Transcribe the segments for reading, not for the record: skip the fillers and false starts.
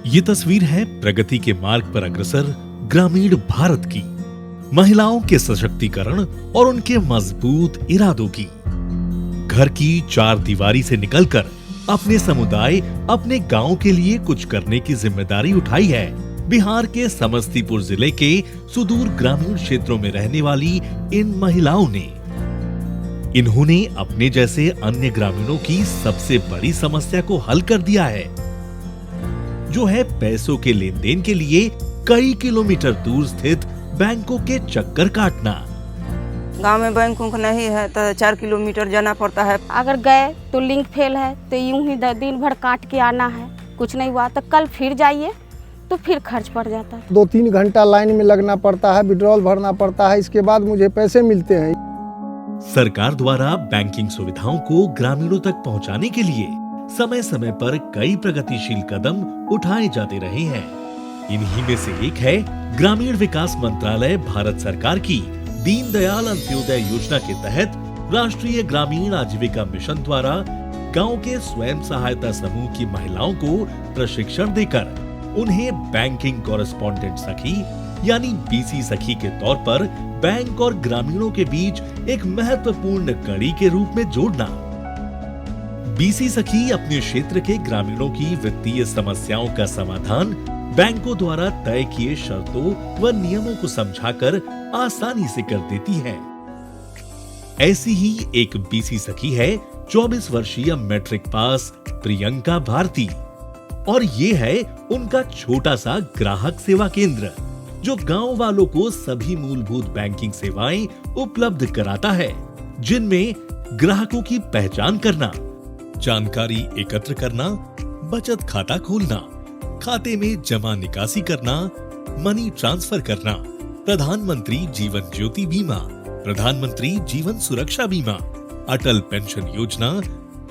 ये तस्वीर है प्रगति के मार्ग पर अग्रसर ग्रामीण भारत की, महिलाओं के सशक्तिकरण और उनके मजबूत इरादों की। घर की चार दीवारी से निकलकर अपने समुदाय, अपने गांव के लिए कुछ करने की जिम्मेदारी उठाई है बिहार के समस्तीपुर जिले के सुदूर ग्रामीण क्षेत्रों में रहने वाली इन महिलाओं ने। इन्होंने अपने जैसे अन्य ग्रामीणों की सबसे बड़ी समस्या को हल कर दिया है, जो है पैसों के लेन देन के लिए कई किलोमीटर दूर स्थित बैंकों के चक्कर काटना। गांव में बैंक नहीं है तो 4 किलोमीटर जाना पड़ता है। अगर गए तो लिंक फेल है तो यूं ही दिन भर काट के आना है, कुछ नहीं हुआ तो कल फिर जाइए तो फिर खर्च पड़ जाता है। 2-3 घंटा लाइन में लगना पड़ता है, विड्रॉल भरना पड़ता है, इसके बाद मुझे पैसे मिलते हैं। सरकार द्वारा बैंकिंग सुविधाओं को ग्रामीणों तक पहुंचाने के लिए समय समय पर कई प्रगतिशील कदम उठाए जाते रहे हैं। इन्हीं में से एक है ग्रामीण विकास मंत्रालय भारत सरकार की दीनदयाल अंत्योदय योजना के तहत राष्ट्रीय ग्रामीण आजीविका मिशन द्वारा गांव के स्वयं सहायता समूह की महिलाओं को प्रशिक्षण देकर उन्हें बैंकिंग कॉरेस्पॉन्डेंट सखी यानी बीसी सखी के तौर पर बैंक और ग्रामीणों के बीच एक महत्वपूर्ण कड़ी के रूप में जोड़ना। बीसी सखी अपने क्षेत्र के ग्रामीणों की वित्तीय समस्याओं का समाधान बैंकों द्वारा तय किए शर्तों व नियमों को समझाकर आसानी से कर देती है। ऐसी ही एक बीसी सखी है 24 वर्षीय मैट्रिक पास प्रियंका भारती, और ये है उनका छोटा सा ग्राहक सेवा केंद्र जो गांव वालों को सभी मूलभूत बैंकिंग सेवाएं उपलब्ध कराता है, जिनमें ग्राहकों की पहचान करना, जानकारी एकत्र करना, बचत खाता खोलना, खाते में जमा निकासी करना, मनी ट्रांसफर करना, प्रधानमंत्री जीवन ज्योति बीमा, प्रधानमंत्री जीवन सुरक्षा बीमा, अटल पेंशन योजना,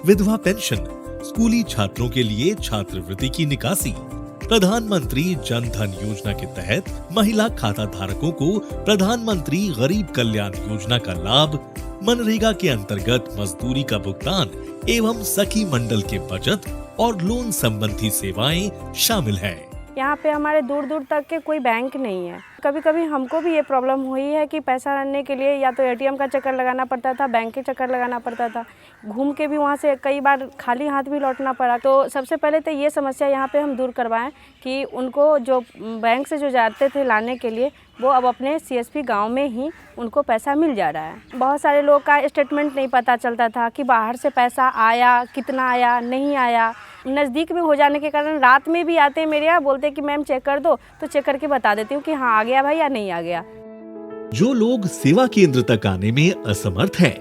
विधवा पेंशन, स्कूली छात्रों के लिए छात्रवृत्ति की निकासी, प्रधानमंत्री जन धन योजना के तहत महिला खाता धारकों को प्रधानमंत्री गरीब कल्याण योजना का लाभ, मनरेगा के अंतर्गत मजदूरी का भुगतान एवं सखी मंडल के बचत और लोन संबंधी सेवाएं शामिल है। यहाँ पे हमारे दूर दूर तक के कोई बैंक नहीं है। कभी कभी हमको भी ये प्रॉब्लम हुई है कि पैसा लाने के लिए या तो एटीएम का चक्कर लगाना पड़ता था, बैंक के चक्कर लगाना पड़ता था, घूम के भी वहाँ से कई बार खाली हाथ भी लौटना पड़ा। तो सबसे पहले तो ये समस्या यहाँ पे हम दूर करवाएं कि उनको जो बैंक से जो जाते थे लाने के लिए, वो अब अपने सीएसपी गांव में ही उनको पैसा मिल जा रहा है। बहुत सारे लोग का स्टेटमेंट नहीं पता चलता था कि बाहर से पैसा आया, कितना आया, नहीं आया। नज़दीक में हो जाने के कारण रात में भी आते हैं मेरे यहाँ, बोलते हैं कि मैम चेक कर दो, तो चेक करके बता देती हूँ कि हाँ आ गया भाई या नहीं आ गया। जो लोग सेवा केंद्र तक आने में असमर्थ हैं,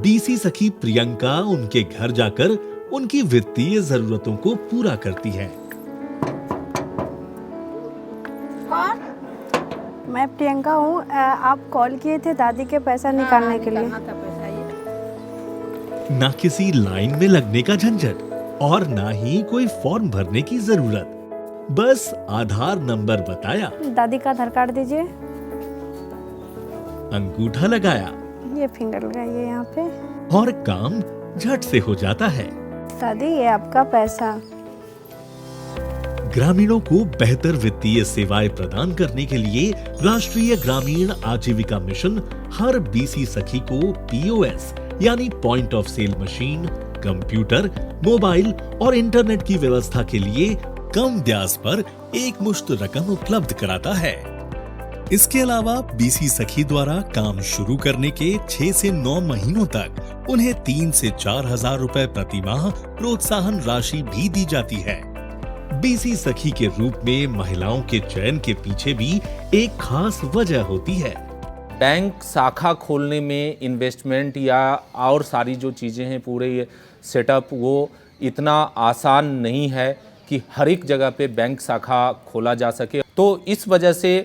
बीसी सखी प्रियंका उनके घर जाकर उनकी वित्तीय जरूरतों को पूरा करती है। मैं प्रियंका हूँ, आप कॉल किए थे दादी के पैसा निकालने के लिए। ना किसी लाइन में लगने का झंझट और ना ही कोई फॉर्म भरने की जरूरत, बस आधार नंबर बताया, दादी का आधार कार्ड दीजिए, अंगूठा लगाया, ये फिंगर लगाइए यहाँ पे, और काम झट से हो जाता है। दादी ये आपका पैसा। ग्रामीणों को बेहतर वित्तीय सेवाएं प्रदान करने के लिए राष्ट्रीय ग्रामीण आजीविका मिशन हर बीसी सखी को पीओएस यानी point of sale machine, computer, mobile और इंटरनेट की व्यवस्था के लिए कम ब्याज पर एक मुश्त रकम उपलब्ध कराता है। इसके अलावा बीसी सखी द्वारा काम शुरू करने के 6 से 9 महीनों तक उन्हें 3 से 4 हजार रुपए प्रति माह प्रोत्साहन राशि भी दी जाती है। बीसी सखी के रूप में महिलाओं के चयन के पीछे भी एक खास वजह होती है। बैंक शाखा खोलने में इन्वेस्टमेंट या और सारी जो चीज़ें हैं, पूरे ये सेटअप, वो इतना आसान नहीं है कि हर एक जगह पे बैंक शाखा खोला जा सके। तो इस वजह से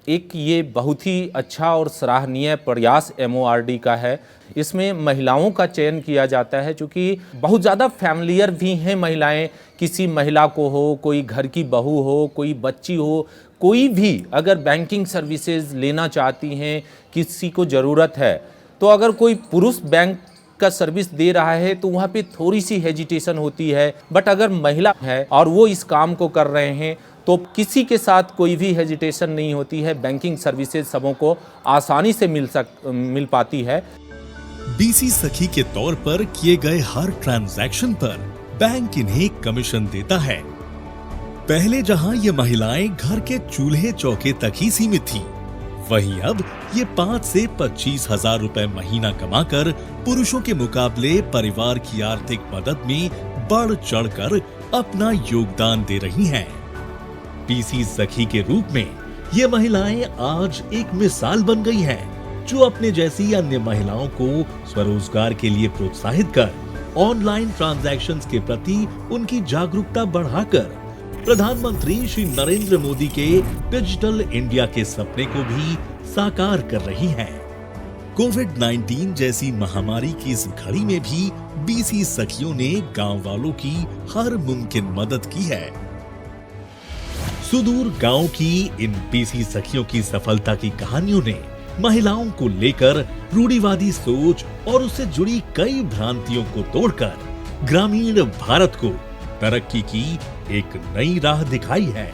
एक ये बहुत ही अच्छा और सराहनीय प्रयास MORD का है। इसमें महिलाओं का चयन किया जाता है, क्योंकि बहुत ज़्यादा फैमिलियर भी हैं महिलाएं। किसी महिला को हो, कोई घर की बहू हो, कोई बच्ची हो, कोई भी अगर बैंकिंग सर्विसेज लेना चाहती हैं, किसी को ज़रूरत है, तो अगर कोई पुरुष बैंक का सर्विस दे रहा है तो वहाँ पे थोड़ी सी हेजिटेशन होती है। बट अगर महिला है और वो इस काम को कर रहे हैं तो किसी के साथ कोई भी हेजिटेशन नहीं होती है। बैंकिंग सर्विसेज सबों को आसानी से मिल पाती है। बीसी सखी के तौर पर किए गए हर ट्रांजैक्शन पर बैंक इन्हें कमीशन देता है। पहले जहां ये महिलाएं घर के चूल्हे चौके तक ही सीमित थी, वहीं अब ये 5 से 25 हजार रुपए महीना कमाकर पुरुषों के मुकाबले परिवार की आर्थिक मदद में बढ़ चढ़कर अपना योगदान दे रही हैं। बीसी सखी के रूप में ये महिलाएं आज एक मिसाल बन गई हैं, जो अपने जैसी अन्य महिलाओं को स्वरोजगार के लिए प्रोत्साहित कर ऑनलाइन ट्रांजैक्शंस के प्रति उनकी जागरूकता बढ़ाकर प्रधानमंत्री श्री नरेंद्र मोदी के डिजिटल इंडिया के सपने को भी साकार कर रही हैं। कोविड-19 जैसी महामारी की इस घड़ी में भी बीसी सखियों ने गांव वालों की हर मुमकिन मदद की है। सुदूर गांव की इन बीसी सखियों की सफलता की कहानियों ने महिलाओं को लेकर रूढ़िवादी सोच और उससे जुड़ी कई भ्रांतियों को तोड़कर ग्रामीण भारत को तरक्की की एक नई राह दिखाई है।